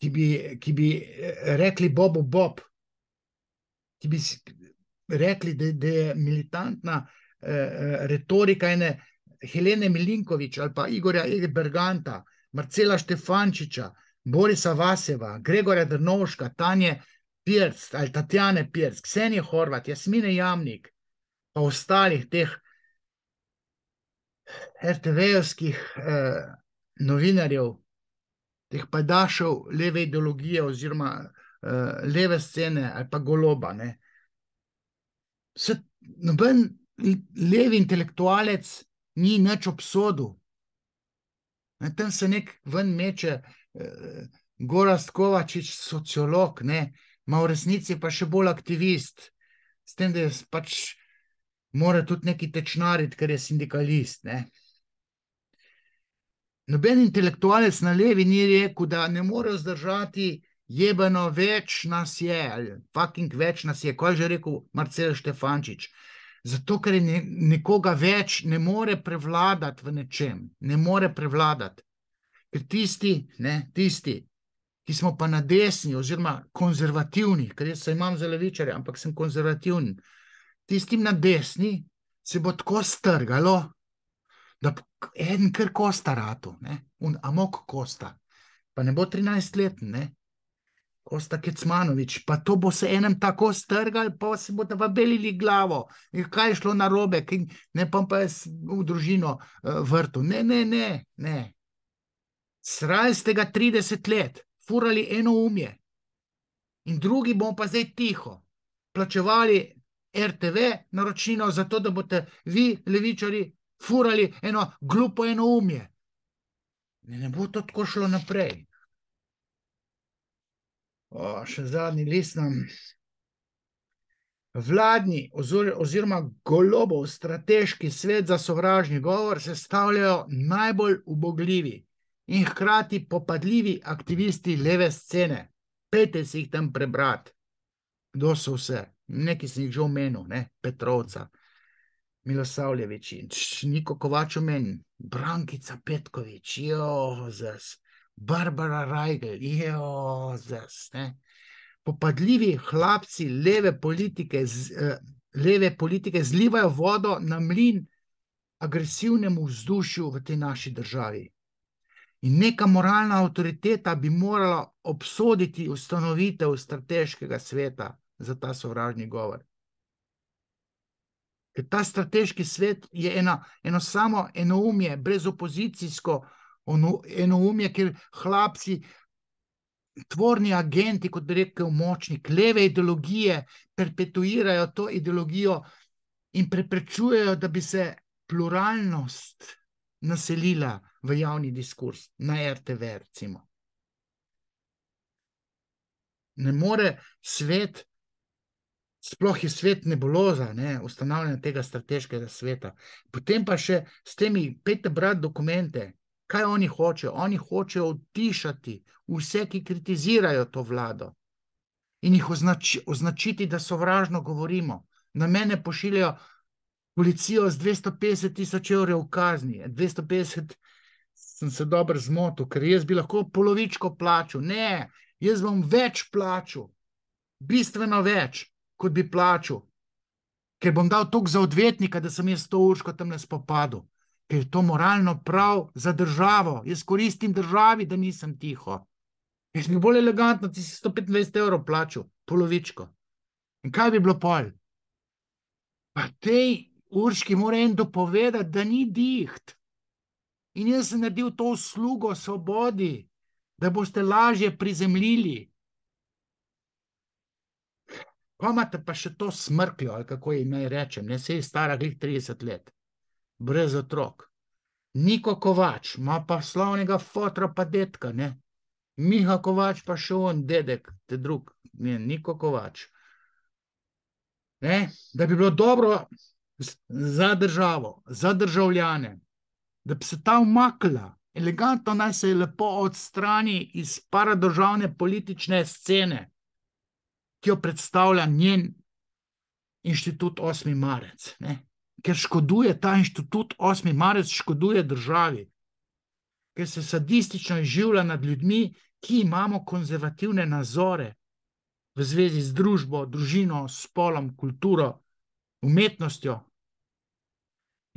ki bi rekli Bobu Bob, ki bi rekli, da je militantna retorika ene Helene Milinković ali pa Igorja Berganta, Marcela Štefančiča, Borisa Vaseva, Gregorja Drnovška, Tanje Pirc ali Tatjane Pirc, Ksenije Horvat, Jasmine Jamnik, pa ostalih teh RTV-jevskih novinarjev, teh pajdašev leve ideologije oziroma leve scene ali pa Goloba, ne. Noben levi intelektualec ni nič obsodil. Tam se nek ven meče Gorazd Kovačič, sociolog, ne, ma v resnici pa še bolj aktivist, s tem, da je pač mora tudi neki tečnariti, ker je sindikalist, ne. Noben intelektualec na levi ni rekel, da ne more vzdržati jebeno več nas je, ali fucking več nas je, kaj je že rekel Marcel Štefančič. Zato, ker je nekoga več ne more prevladati v nečem, ne more prevladati. Ker tisti, ki smo pa na desni oziroma konzervativni, ker jaz se imam za levičarja, ampak sem konzervativni, tistim na desni se bo tako strgalo, da eden kar Kosta ratu, ne, Amok Kosta, pa ne bo 13-letni, ne, Kosta Kecmanović, pa to bo se enem tako strgal, pa se bo belili glavo. In kaj je šlo narobe, ne pa je v družino vrtu. Ne. Srali ste ga 30 let, furali enoumje. In drugi bomo pa zdaj tiho. Plačevali RTV naročnino za to, da boste vi, levičari, furali eno glupo enoumje. Ne bo to tako šlo naprej. Še zadnji list nam. Vladni oziroma Golobov strateški svet za sovražni govor sestavljajo najbolj ubogljivi in hkrati popadljivi aktivisti leve scene. Pejte si jih tam prebrati. Kdo so vse? Neki sem jih že omenil, ne? Petrovca, Milosavljević, Niko Kovač omenil, Brankica Petković, Barbara Rajgl, ne. Popadljivi hlapci leve politike zlivajo vodo na mlin agresivnemu vzdušju v tej naši državi. In neka moralna avtoriteta bi morala obsoditi ustanovitev strateškega sveta za ta sovražni govor. Ker ta strateški svet je eno samo enoumje, brezopozicijsko enoumje, kjer hlapci, tvorni agenti, kot bi rekel močnik, leve ideologije perpetuirajo to ideologijo in preprečujejo, da bi se pluralnost naselila v javni diskurs, na RTV recimo. Ne more svet, sploh je svet nebuloza, ne, ustanavljanja tega strateškega sveta. Potem pa še s temi, pejte brati dokumente, kaj oni hočejo? Oni hočejo utišati vse, ki kritizirajo to vlado in jih označiti, da sovražno govorimo. Na mene pošiljajo policijo z 250 000 € kazni. 250 sem se dobro zmotil, ker jaz bi lahko polovičko plačal. Ne, jaz bom več plačal, bistveno več, kot bi plačal. Ker bom dal toliko za odvetnika, da sem jaz 100 ur tam na spopadu. Ker je to moralno prav za državo. Jaz koristim državi, da nisem tiho. Jaz bi bolj elegantno, ti si 125 € plačal, polovičko. In kaj bi bilo pol? Pa tej Urški mora en dopovedati, da ni diht. In jaz sem naredil to uslugo svobodi, da boste lažje prizemljili. Pa imate pa še to smrkljo, ali kako ji naj rečem, ne, saj je stara glih 30 let, brez otrok. Niko Kovač, ima pa slavnega fotra pa detka, ne. Miha Kovač pa še on, dedek, te drug, ne, Niko Kovač. Ne, da bi bilo dobro za državo, za državljane, da bi se ta umakla, elegantno naj se lepo odstrani iz paradržavne politične scene, ki jo predstavlja njen inštitut 8. marec, ne? Ker škoduje ta inštitut 8. marec, škoduje državi, ker se sadistično izživlja nad ljudmi, ki imamo konzervativne nazore v zvezi z družbo, družino, spolom, kulturo, umetnostjo.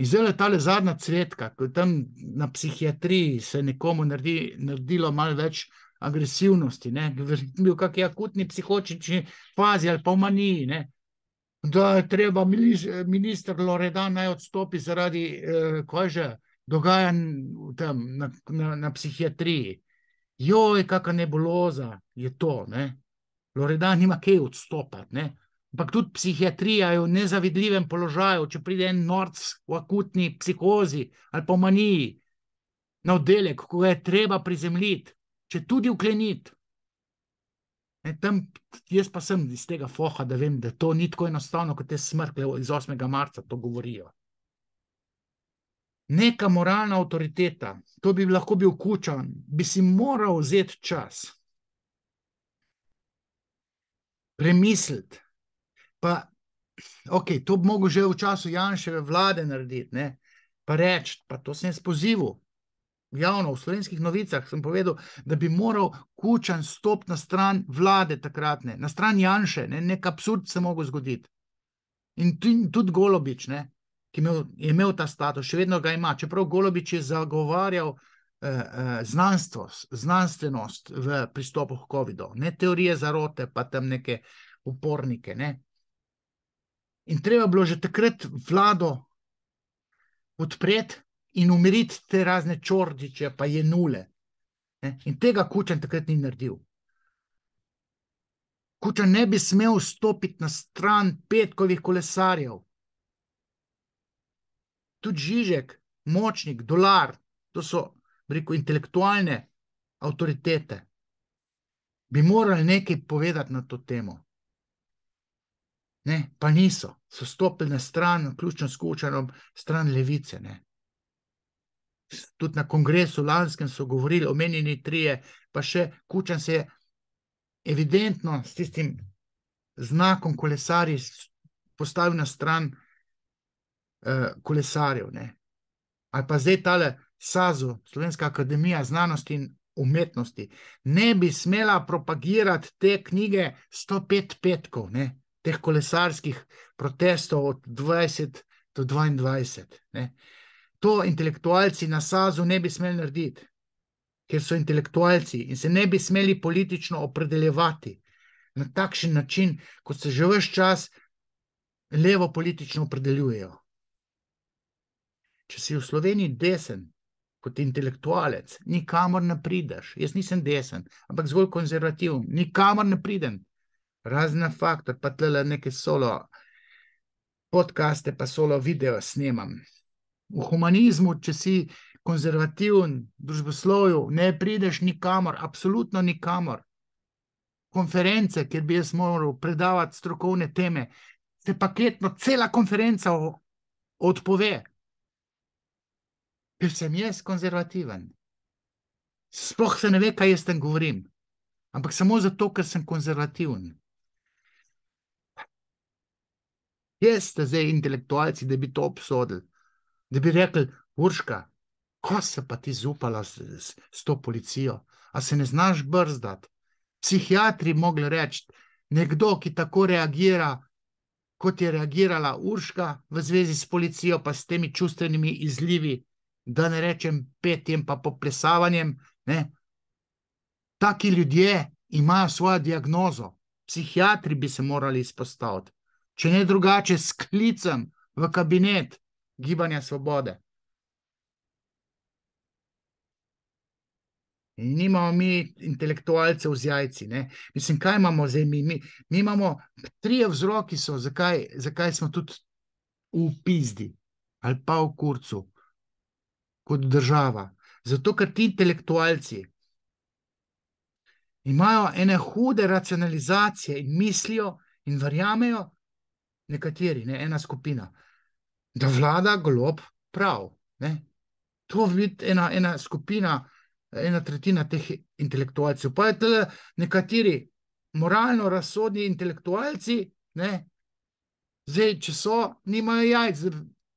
In zdaj je tale zadnja cvetka, ko tam na psihiatriji se nekomu naredilo malo več agresivnosti, ne, bil kakšen akutni psihotični fazi ali pa v maniji, ne, da je treba minister Loredan naj odstopi zaradi, kaj že, dogajanj tam na psihiatriji. Joj, kakšna nebuloza je to, ne. Loredan nima kaj odstopati, ne. Ampak tudi psihiatrija je v nezavidljivem položaju, če pride en norc v akutni psihozi ali pa v maniji na oddelek, ko ga je treba prizemljiti, če tudi vkleniti. Tam jaz pa sem iz tega foha, da vem, da to ni tako enostavno, kot te smrkle iz 8. marca to govorijo. Neka moralna avtoriteta, to bi lahko bil Kučan, bi si moral vzeti čas, premisliti, pa, ok, to bi mogel že v času Janševe vlade narediti, ne, pa reči, pa to sem jaz pozival, javno, v Slovenskih novicah sem povedal, da bi moral Kučan stopiti na stran vlade takratne, na stran Janše, ne, nek absurd se mogel zgoditi. In tudi Golobič, ne, ki je imel ta status, še vedno ga ima, čeprav Golobič je zagovarjal znanstvenost v pristopu k covidu, ne teorije zarote, pa tam neke upornike, ne. In treba bilo že takrat vlado podpreti in umiriti te razne Čordiče pa Jenule. In tega Kučan takrat ni naredil. Kučan ne bi smel stopiti na stran petkovih kolesarjev. Tudi Žižek, Močnik, Dolar, to so, rekel, intelektualne avtoritete. Bi morali nekaj povedati na to temo. Ne, pa niso. So stopili na stran, vključno s Kučanom, stran levice, ne. Tudi na kongresu lanskem so govorili, omenjeni trije, pa še Kučan se je evidentno s tistim znakom kolesarji postavil na stran kolesarjev, ne. Ali pa zdaj tale SAZU, Slovenska akademija znanosti in umetnosti, ne bi smela propagirati te knjige 105 petkov, ne, teh kolesarskih protestov od 20 do 22, ne. To intelektualci na SAZU ne bi smeli narediti, ker so intelektualci in se ne bi smeli politično opredeljevati na takšen način, kot se že ves čas levo politično opredeljujejo. Če si v Sloveniji desen, kot intelektualec, nikamor ne prideš. Jaz nisem desen, ampak zgolj konzervativen. Nikamor ne pridem. Razen na Faktor, pa tle neke solo podcaste, pa solo video snemam. V humanizmu, če si konzervativen, družboslovju, ne prideš nikamor, absolutno nikamor. Konference, kjer bi jaz moral predavati strokovne teme, se paketno cela konferenca odpove. Ker sem jaz konzervativen. Sploh se ne ve, kaj jaz tam govorim. Ampak samo zato, ker sem konzervativen. Kje ste zdaj intelektualci, da bi to obsodili? Da bi rekli, Urška, ko se pa ti zupala s to policijo? A se ne znaš brzdati? Psihiatri mogli reči, nekdo, ki tako reagira, kot je reagirala Urška v zvezi s policijo, pa s temi čustvenimi izlivi, da ne rečem petjem pa poplesavanjem, ne? Taki ljudje imajo svojo diagnozo. Psihiatri bi se morali izpostaviti. Če ne drugače, s klicem v kabinet Gibanja Svobode. In nimamo mi intelektualcev z jajci. Ne? Mislim, kaj imamo zdaj mi? Mi imamo trije vzroki, zakaj smo tudi v pizdi ali pa v kurcu kot država. Zato, ker ti intelektualci imajo ene hude racionalizacije in mislijo in verjamejo, nekateri, ne, ena skupina, da vlada Golob prav. Ne? To vidi ena skupina, ena tretjina teh intelektualcev. Pa je tle nekateri moralno razsodni intelektualci, ne? Zdaj, če so, nimajo jajc,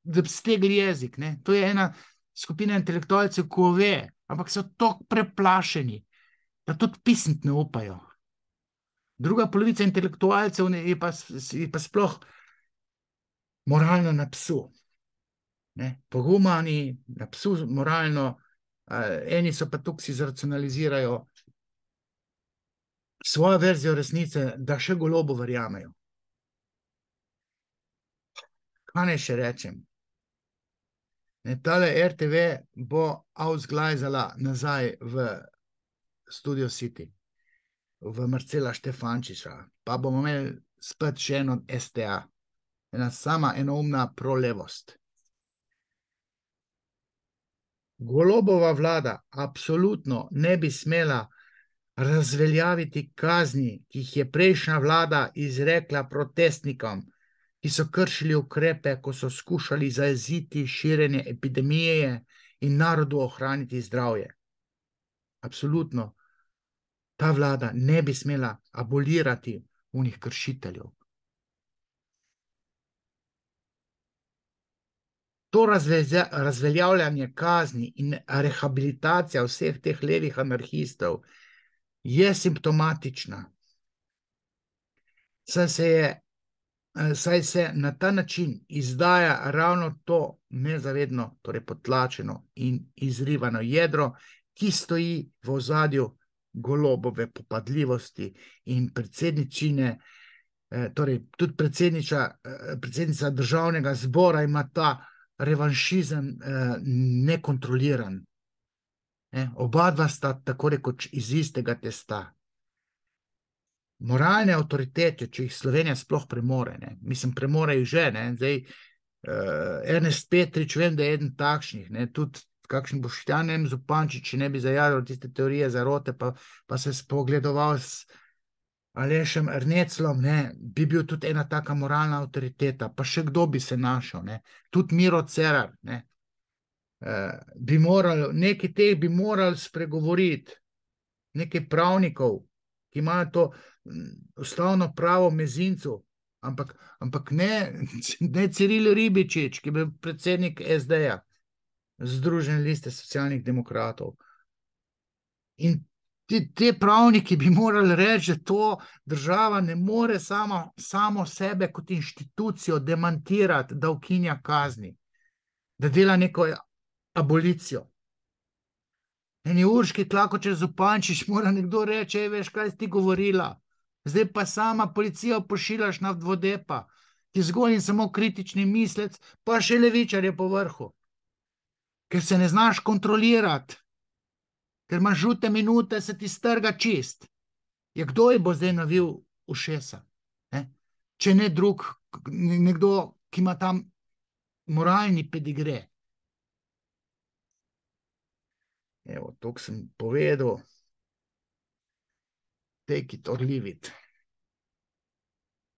da bi stegli jezik. Ne? To je ena skupina intelektualcev, ko ve, ampak so tako preplašeni, da tudi pisniti ne upajo. Druga polovica intelektualcev je pa sploh moralno na psu. Ne? Pogumani, na psu moralno, eni so pa tukaj si zracionalizirajo svojo verzijo resnice, da še Golobu verjamejo. Kaj naj še rečem? Tale RTV bo ausglajzala nazaj v Studio City, v Marcela Štefančiča, pa bomo imeli spet še eno STA, ena sama enoumna prolevost. Golobova vlada absolutno ne bi smela razveljaviti kazni, ki jih je prejšnja vlada izrekla protestnikom, ki so kršili ukrepe, ko so skušali zajeziti širjenje epidemije in narodu ohraniti zdravje. Absolutno ta vlada ne bi smela abolirati unih kršiteljev. To razveljavljanje kazni in rehabilitacija vseh teh levih anarhistov je simptomatična. Saj se na ta način izdaja ravno to nezavedno, torej potlačeno in izrivano jedro, ki stoji v ozadju Golobove popadljivosti in predsedničine, torej tudi predsednica državnega zbora ima ta revanšizem nekontroliran. Oba dva sta tako rekoč iz istega testa. Moralne avtoritete, če jih Slovenija sploh premore, ne? Mislim, premore jih že, ne? Zdaj, Ernest Petrič, vem, da je eden takšnih, ne? Tudi kakšen Boštjan Zupančič, če ne bi zajadral tiste teorije zarote, pa se spogledoval s Alešem Erneclom, ne? Bi bil tudi ena taka moralna avtoriteta, pa še kdo bi se našel, ne? Tudi Miro Cerar, ne? Bi morali, neki teh bi morali spregovoriti, nekaj pravnikov, ki imajo to ustavno pravo mezincu, ampak ne Ciril Ribičič, ki je bil predsednik SD-ja, Združene liste socialnih demokratov. In te pravniki bi morali reči, da to država ne more samo sebe kot inštitucijo demantirati, da ukinja kazni, da dela neko abolicijo. Eni Urški Klakočar Zupančič mora nekdo reči, veš, kaj si ti govorila. Zdaj pa sama policijo pošiljaš na vodepa, ki zgolj in samo kritični mislec, pa še levičar je po vrhu. Ker se ne znaš kontrolirati, ker imaš žute minute, se ti strga čist. Ja, kdo je bo zdaj navil ušesa? Če ne drug, nekdo, ki ima tam moralni pedigre. Evo, toliko sem povedal. Take it or leave it.